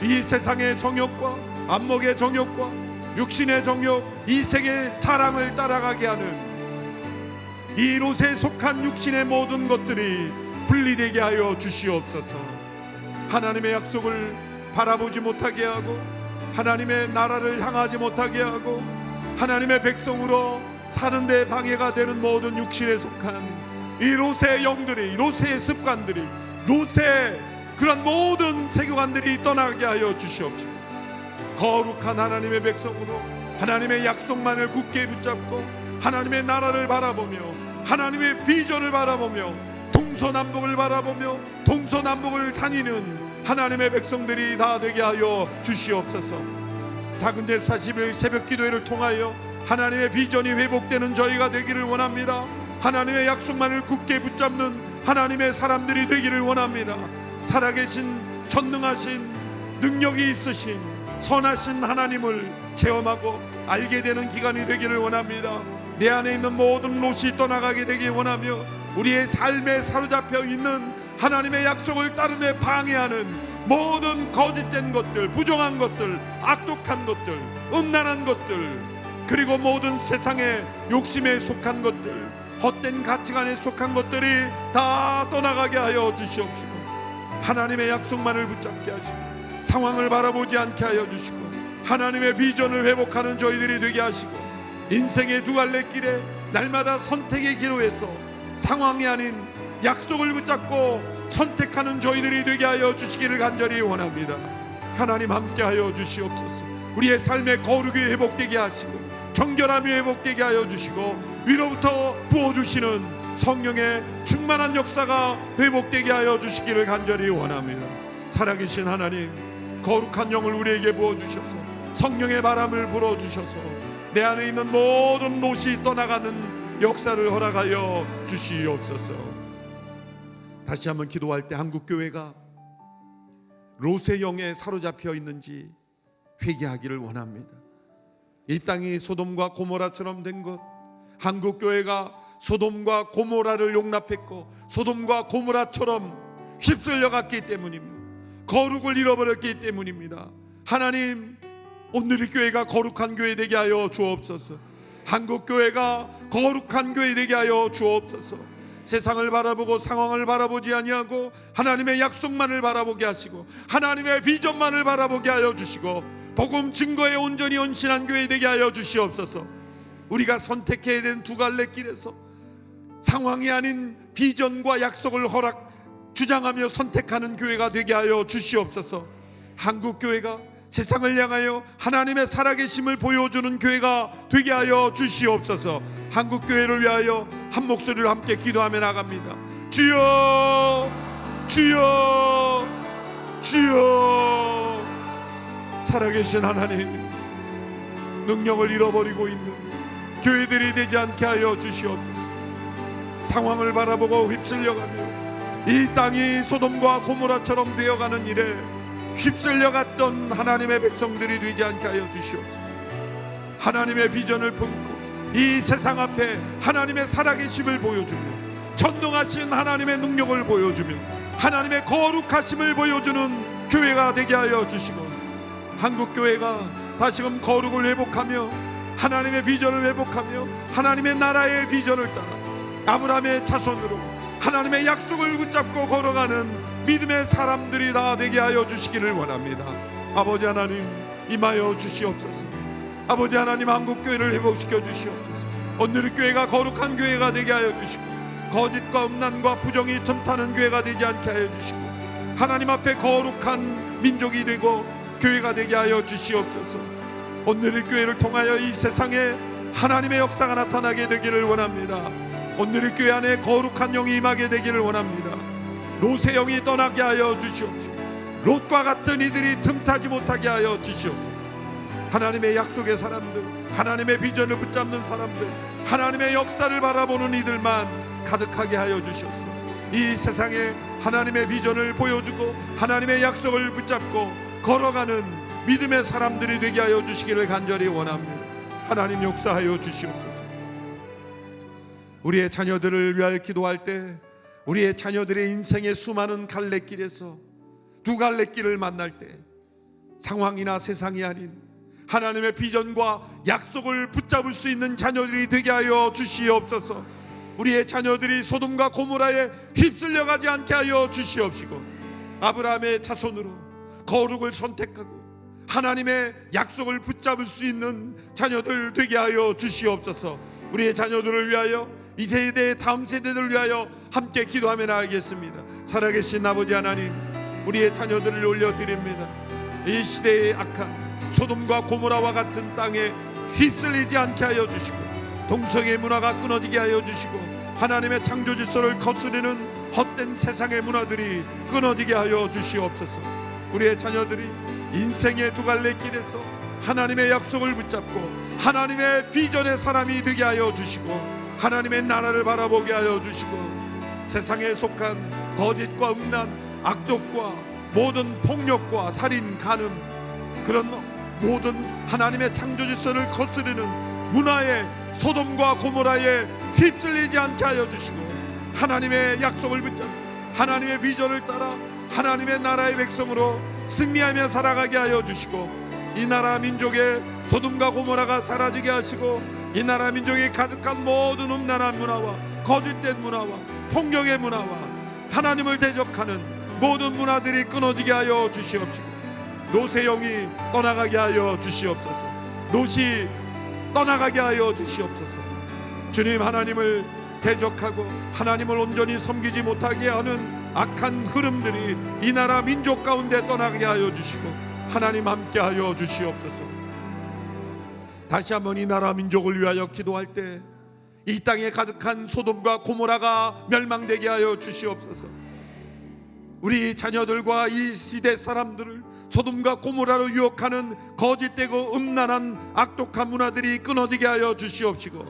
이 세상의 정욕과 안목의 정욕과 육신의 정욕, 이 세계의 자랑을 따라가게 하는 이 롯에 속한 육신의 모든 것들이 분리되게 하여 주시옵소서. 하나님의 약속을 바라보지 못하게 하고 하나님의 나라를 향하지 못하게 하고 하나님의 백성으로 사는 데 방해가 되는 모든 육신에 속한 이 롯의 영들이, 롯의 습관들이, 롯의 그런 모든 세계관들이 떠나게 하여 주시옵소서. 거룩한 하나님의 백성으로 하나님의 약속만을 굳게 붙잡고 하나님의 나라를 바라보며 하나님의 비전을 바라보며 동서남북을 바라보며 동서남북을 다니는 하나님의 백성들이 다 되게 하여 주시옵소서. 작은 데 40일 새벽 기도회를 통하여 하나님의 비전이 회복되는 저희가 되기를 원합니다. 하나님의 약속만을 굳게 붙잡는 하나님의 사람들이 되기를 원합니다. 살아계신 전능하신 능력이 있으신 선하신 하나님을 체험하고 알게 되는 기간이 되기를 원합니다. 내 안에 있는 모든 롯이 떠나가게 되길 원하며 우리의 삶에 사로잡혀 있는 하나님의 약속을 따르며 방해하는 모든 거짓된 것들, 부정한 것들, 악독한 것들, 음란한 것들, 그리고 모든 세상의 욕심에 속한 것들, 헛된 가치관에 속한 것들이 다 떠나가게 하여 주시옵시고 하나님의 약속만을 붙잡게 하시고 상황을 바라보지 않게 하여 주시고 하나님의 비전을 회복하는 저희들이 되게 하시고 인생의 두 갈래 길에 날마다 선택의 기로에서 상황이 아닌 약속을 붙잡고 선택하는 저희들이 되게 하여 주시기를 간절히 원합니다. 하나님 함께 하여 주시옵소서. 우리의 삶의 거룩이 회복되게 하시고 정결함이 회복되게 하여 주시고 위로부터 부어주시는 성령의 충만한 역사가 회복되게 하여 주시기를 간절히 원합니다. 살아계신 하나님, 거룩한 영을 우리에게 부어주셔서 성령의 바람을 불어주셔서 내 안에 있는 모든 롯이 떠나가는 역사를 허락하여 주시옵소서. 다시 한번 기도할 때 한국교회가 롯의 영에 사로잡혀 있는지 회개하기를 원합니다. 이 땅이 소돔과 고모라처럼 된 것, 한국교회가 소돔과 고모라를 용납했고 소돔과 고모라처럼 휩쓸려 갔기 때문입니다. 거룩을 잃어버렸기 때문입니다. 하나님, 오늘 이 교회가 거룩한 교회 되게 하여 주옵소서. 한국교회가 거룩한 교회 되게 하여 주옵소서. 세상을 바라보고 상황을 바라보지 아니하고 하나님의 약속만을 바라보게 하시고 하나님의 비전만을 바라보게 하여 주시고 복음 증거에 온전히 헌신한 교회 되게 하여 주시옵소서. 우리가 선택해야 되는 두 갈래 길에서 상황이 아닌 비전과 약속을 주장하며 선택하는 교회가 되게 하여 주시옵소서. 한국교회가 세상을 향하여 하나님의 살아계심을 보여주는 교회가 되게 하여 주시옵소서. 한국교회를 위하여 한 목소리로 함께 기도하며 나갑니다. 주여 주여 주여. 살아계신 하나님, 능력을 잃어버리고 있는 교회들이 되지 않게 하여 주시옵소서. 상황을 바라보고 휩쓸려가며 이 땅이 소돔과 고모라처럼 되어가는 일에 휩쓸려갔던 하나님의 백성들이 되지 않게 하여 주시옵소서. 하나님의 비전을 품고 이 세상 앞에 하나님의 살아계심을 보여주며 전능하신 하나님의 능력을 보여주며 하나님의 거룩하심을 보여주는 교회가 되게 하여 주시고 한국교회가 다시금 거룩을 회복하며 하나님의 비전을 회복하며 하나님의 나라의 비전을 따라 아브라함의 자손으로 하나님의 약속을 붙잡고 걸어가는 믿음의 사람들이 다 되게 하여 주시기를 원합니다. 아버지 하나님, 임하여 주시옵소서. 아버지 하나님, 한국교회를 회복시켜 주시옵소서. 오늘의 교회가 거룩한 교회가 되게 하여 주시고 거짓과 음란과 부정이 틈타는 교회가 되지 않게 하여 주시고 하나님 앞에 거룩한 민족이 되고 교회가 되게 하여 주시옵소서. 오늘의 교회를 통하여 이 세상에 하나님의 역사가 나타나게 되기를 원합니다. 오늘의 교회 안에 거룩한 영이 임하게 되기를 원합니다. 롯의 영이 떠나게 하여 주시옵소서. 롯과 같은 이들이 틈타지 못하게 하여 주시옵소서. 하나님의 약속의 사람들, 하나님의 비전을 붙잡는 사람들, 하나님의 역사를 바라보는 이들만 가득하게 하여 주시옵소서. 이 세상에 하나님의 비전을 보여주고 하나님의 약속을 붙잡고 걸어가는 믿음의 사람들이 되게 하여 주시기를 간절히 원합니다. 하나님 역사하여 주시옵소서. 우리의 자녀들을 위하여 기도할 때 우리의 자녀들의 인생의 수많은 갈래길에서 두 갈래길을 만날 때 상황이나 세상이 아닌 하나님의 비전과 약속을 붙잡을 수 있는 자녀들이 되게 하여 주시옵소서. 우리의 자녀들이 소돔과 고모라에 휩쓸려 가지 않게 하여 주시옵시고, 아브라함의 자손으로 거룩을 선택하고 하나님의 약속을 붙잡을 수 있는 자녀들 되게 하여 주시옵소서. 우리의 자녀들을 위하여, 이 세대 다음 세대들을 위하여 함께 기도하며 나가겠습니다. 살아계신 아버지 하나님, 우리의 자녀들을 올려드립니다. 이 시대의 악한 소돔과 고모라와 같은 땅에 휩쓸리지 않게 하여 주시고, 동성애 문화가 끊어지게 하여 주시고, 하나님의 창조 질서를 거스르는 헛된 세상의 문화들이 끊어지게 하여 주시옵소서. 우리의 자녀들이 인생의 두 갈래 길에서 하나님의 약속을 붙잡고 하나님의 비전의 사람이 되게 하여 주시고, 하나님의 나라를 바라보게 하여 주시고, 세상에 속한 거짓과 음란, 악독과 모든 폭력과 살인, 간음, 그런 모든 하나님의 창조 질서를 거스르는 문화의 소돔과 고모라에 휩쓸리지 않게 하여 주시고, 하나님의 약속을 붙잡고 하나님의 비전을 따라 하나님의 나라의 백성으로 승리하며 살아가게 하여 주시고, 이 나라 민족의 소돔과 고모라가 사라지게 하시고, 이 나라 민족이 가득한 모든 음란한 문화와 거짓된 문화와 폭력의 문화와 하나님을 대적하는 모든 문화들이 끊어지게 하여 주시옵시고, 롯의 영이 떠나가게 하여 주시옵소서. 롯이 떠나가게 하여 주시옵소서. 주님, 하나님을 대적하고 하나님을 온전히 섬기지 못하게 하는 악한 흐름들이 이 나라 민족 가운데 떠나게 하여 주시고, 하나님 함께 하여 주시옵소서. 다시 한번 이 나라 민족을 위하여 기도할 때 이 땅에 가득한 소돔과 고모라가 멸망되게 하여 주시옵소서. 우리 자녀들과 이 시대 사람들을 소돔과 고모라로 유혹하는 거짓되고 음란한 악독한 문화들이 끊어지게 하여 주시옵시고,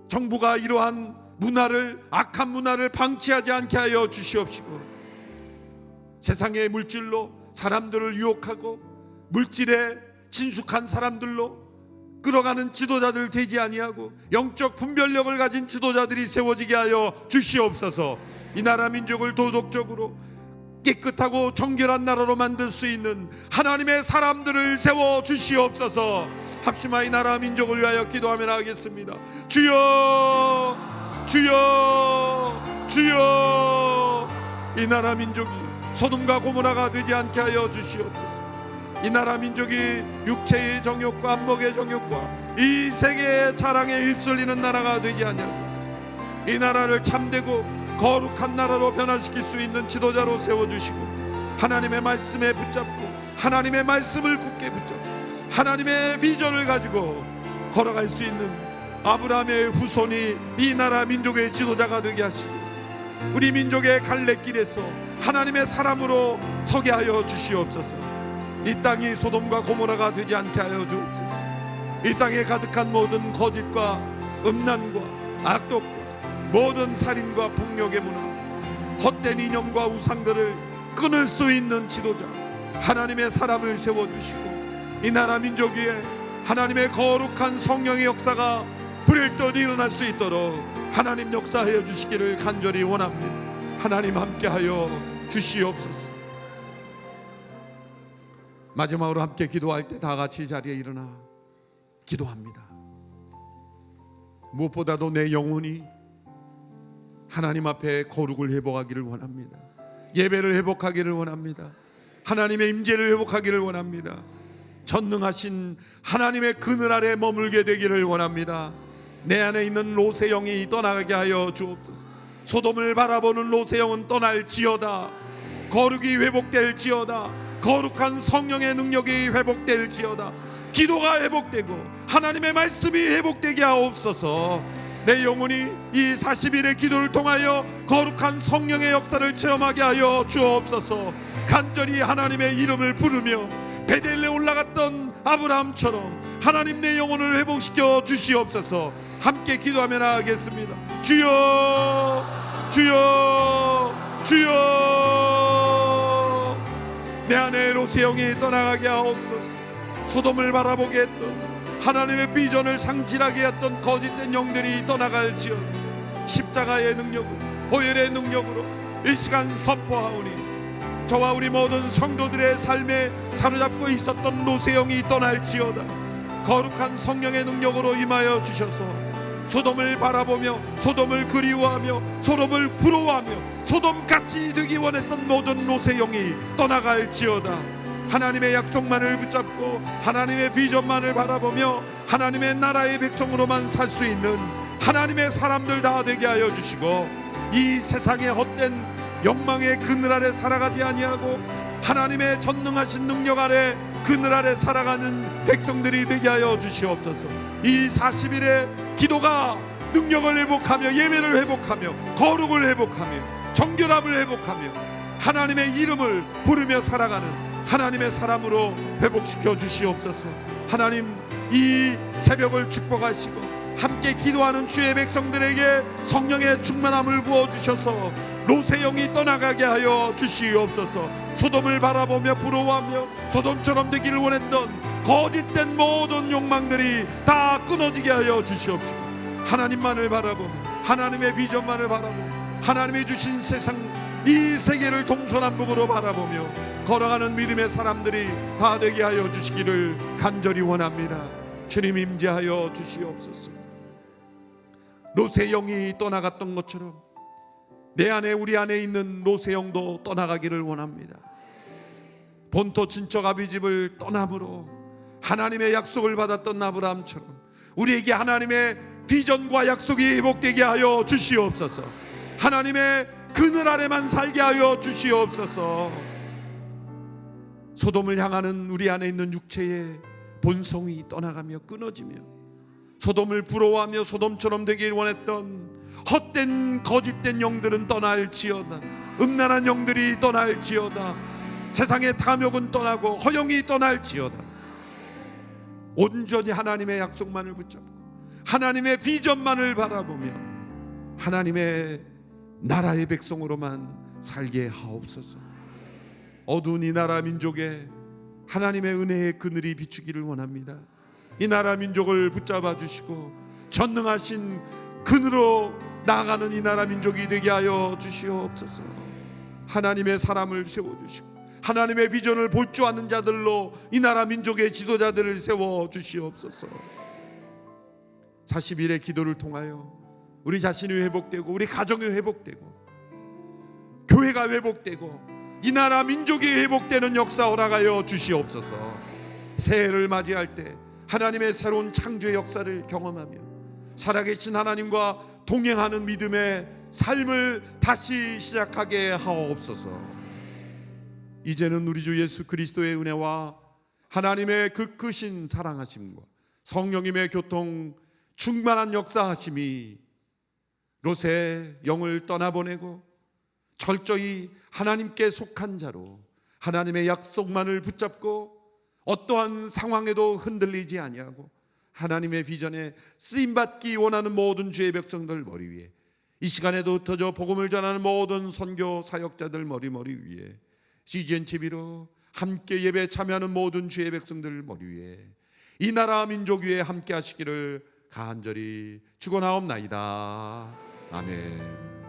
정부가 이러한 문화를, 악한 문화를 방치하지 않게 하여 주시옵시고, 세상의 물질로 사람들을 유혹하고 물질에 친숙한 사람들로 끌어가는 지도자들 되지 아니하고 영적 분별력을 가진 지도자들이 세워지게 하여 주시옵소서. 이 나라 민족을 도덕적으로 깨끗하고 정결한 나라로 만들 수 있는 하나님의 사람들을 세워 주시옵소서. 합심하여 이 나라 민족을 위하여 기도하며 나가겠습니다. 주여, 주여, 주여. 이 나라 민족이 소돔과 고모라가 되지 않게 하여 주시옵소서. 이 나라 민족이 육체의 정욕과 안목의 정욕과 이 세계의 자랑에 휩쓸리는 나라가 되지 않냐고, 이 나라를 참되고 거룩한 나라로 변화시킬 수 있는 지도자로 세워주시고, 하나님의 말씀에 붙잡고 하나님의 말씀을 굳게 붙잡고 하나님의 비전을 가지고 걸어갈 수 있는 아브라함의 후손이 이 나라 민족의 지도자가 되게 하시고, 우리 민족의 갈래길에서 하나님의 사람으로 서게 하여 주시옵소서. 이 땅이 소돔과 고모라가 되지 않게 하여 주옵소서. 이 땅에 가득한 모든 거짓과 음란과 악독과 모든 살인과 폭력의 문화, 헛된 이념과 우상들을 끊을 수 있는 지도자, 하나님의 사람을 세워주시고, 이 나라 민족 위에 하나님의 거룩한 성령의 역사가 불일 듯 일어날 수 있도록 하나님 역사하여 주시기를 간절히 원합니다. 하나님 함께하여 주시옵소서. 마지막으로 함께 기도할 때 다 같이 자리에 일어나 기도합니다. 무엇보다도 내 영혼이 하나님 앞에 거룩을 회복하기를 원합니다. 예배를 회복하기를 원합니다. 하나님의 임재를 회복하기를 원합니다. 전능하신 하나님의 그늘 아래 머물게 되기를 원합니다. 내 안에 있는 롯의 영이 떠나게 하여 주옵소서. 소돔을 바라보는 롯의 영은 떠날지어다. 거룩이 회복될지어다. 거룩한 성령의 능력이 회복될지어다. 기도가 회복되고 하나님의 말씀이 회복되게 하옵소서. 내 영혼이 이 40일의 기도를 통하여 거룩한 성령의 역사를 체험하게 하여 주옵소서. 간절히 하나님의 이름을 부르며 베델레 올라갔던 아브라함처럼 하나님 내 영혼을 회복시켜 주시옵소서. 함께 기도하며 나아가겠습니다. 주여, 주여, 주여. 내 안에 롯의 영이 떠나가게 하옵소서. 소돔을 바라보게 했던 하나님의 비전을 상실하게 했던 거짓된 영들이 떠나갈지어다. 십자가의 능력으로, 보혈의 능력으로 이 시간 선포하오니 저와 우리 모든 성도들의 삶에 사로잡고 있었던 롯의 영이 떠날지어다. 거룩한 성령의 능력으로 임하여 주셔서 소돔을 바라보며 소돔을 그리워하며 소돔을 부러워하며 소돔같이 되기 원했던 모든 롯의 영이 떠나갈지어다. 하나님의 약속만을 붙잡고 하나님의 비전만을 바라보며 하나님의 나라의 백성으로만 살 수 있는 하나님의 사람들 다 되게 하여 주시고, 이 세상의 헛된 욕망의 그늘 아래 살아가지 아니하고 하나님의 전능하신 능력 아래 그늘 아래 살아가는 백성들이 되게 하여 주시옵소서. 이 40일의 기도가 능력을 회복하며 예배를 회복하며 거룩을 회복하며 정결함을 회복하며 하나님의 이름을 부르며 살아가는 하나님의 사람으로 회복시켜 주시옵소서. 하나님, 이 새벽을 축복하시고 함께 기도하는 주의 백성들에게 성령의 충만함을 부어주셔서 롯의 영이 떠나가게 하여 주시옵소서. 소돔을 바라보며 부러워하며 소돔처럼 되기를 원했던 거짓된 모든 욕망들이 다 끊어지게 하여 주시옵시고, 하나님만을 바라보며 하나님의 비전만을 바라보며 하나님이 주신 세상 이 세계를 동서남북으로 바라보며 걸어가는 믿음의 사람들이 다 되게 하여 주시기를 간절히 원합니다. 주님 임재하여 주시옵소서. 롯의 영이 떠나갔던 것처럼 내 안에 우리 안에 있는 롯의 영도 떠나가기를 원합니다. 본토 친척 아비집을 떠남으로 하나님의 약속을 받았던 아브라함처럼 우리에게 하나님의 비전과 약속이 회복되게 하여 주시옵소서. 하나님의 그늘 아래만 살게 하여 주시옵소서. 소돔을 향하는 우리 안에 있는 육체의 본성이 떠나가며 끊어지며 소돔을 부러워하며 소돔처럼 되길 원했던 헛된 거짓된 영들은 떠날지어다. 음란한 영들이 떠날지어다. 세상의 탐욕은 떠나고 허영이 떠날지어다. 온전히 하나님의 약속만을 붙잡고 하나님의 비전만을 바라보며 하나님의 나라의 백성으로만 살게 하옵소서. 어두운 이 나라 민족에 하나님의 은혜의 그늘이 비추기를 원합니다. 이 나라 민족을 붙잡아 주시고 전능하신 그늘로 나아가는 이 나라 민족이 되게 하여 주시옵소서. 하나님의 사람을 세워주시고 하나님의 비전을 볼 줄 아는 자들로 이 나라 민족의 지도자들을 세워 주시옵소서. 40일의 기도를 통하여 우리 자신이 회복되고 우리 가정이 회복되고 교회가 회복되고 이 나라 민족이 회복되는 역사 허락하여 주시옵소서. 새해를 맞이할 때 하나님의 새로운 창조의 역사를 경험하며 살아계신 하나님과 동행하는 믿음의 삶을 다시 시작하게 하옵소서. 이제는 우리 주 예수 그리스도의 은혜와 하나님의 그 크신 사랑하심과 성령님의 교통 충만한 역사하심이 롯의 영을 떠나보내고 철저히 하나님께 속한 자로 하나님의 약속만을 붙잡고 어떠한 상황에도 흔들리지 아니하고 하나님의 비전에 쓰임받기 원하는 모든 주의 백성들 머리 위에, 이 시간에도 흩어져 복음을 전하는 모든 선교 사역자들 머리 위에, CGN TV로 함께 예배 참여하는 모든 주의 백성들 머리 위에, 이 나라 민족 위에 함께 하시기를 간절히 축원하옵나이다. 아멘.